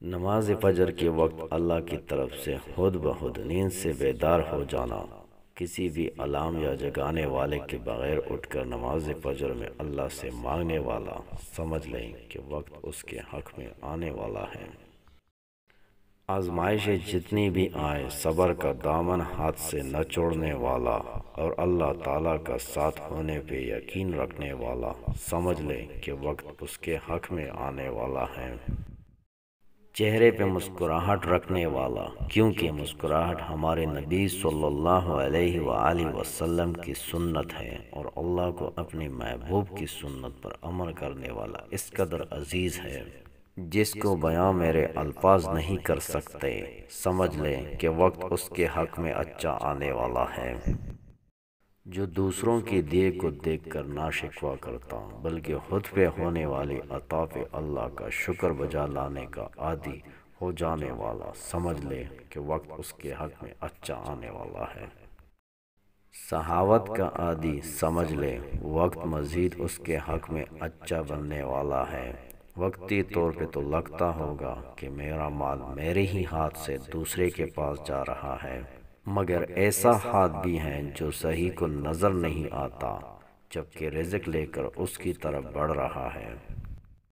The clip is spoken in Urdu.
نماز فجر کے وقت اللہ کی طرف سے خود بخود نیند سے بیدار ہو جانا، کسی بھی الارم یا جگانے والے کے بغیر اٹھ کر نماز فجر میں اللہ سے مانگنے والا، سمجھ لیں کہ وقت اس کے حق میں آنے والا ہے۔ آزمائشیں جتنی بھی آئیں، صبر کا دامن ہاتھ سے نہ چھوڑنے والا اور اللہ تعالیٰ کا ساتھ ہونے پہ یقین رکھنے والا، سمجھ لیں کہ وقت اس کے حق میں آنے والا ہے۔ چہرے پہ مسکراہٹ رکھنے والا، کیونکہ مسکراہٹ ہمارے نبی صلی اللہ علیہ وآلہ وسلم کی سنت ہے، اور اللہ کو اپنے محبوب کی سنت پر عمل کرنے والا اس قدر عزیز ہے جس کو بیان میرے الفاظ نہیں کر سکتے۔ سمجھ لیں کہ وقت اس کے حق میں اچھا آنے والا ہے۔ جو دوسروں کی دیے کو دیکھ کر نہ شکوہ کرتا بلکہ خود پہ ہونے والی عطا پہ اللہ کا شکر بجا لانے کا عادی ہو جانے والا، سمجھ لے کہ وقت اس کے حق میں اچھا آنے والا ہے۔ سخاوت کا عادی، سمجھ لے وقت مزید اس کے حق میں اچھا بننے والا ہے۔ وقتی طور پہ تو لگتا ہوگا کہ میرا مال میرے ہی ہاتھ سے دوسرے کے پاس جا رہا ہے، مگر ایسا ہاتھ بھی ہے جو صحیح کو نظر نہیں آتا، جبکہ رزق لے کر اس کی طرف بڑھ رہا ہے۔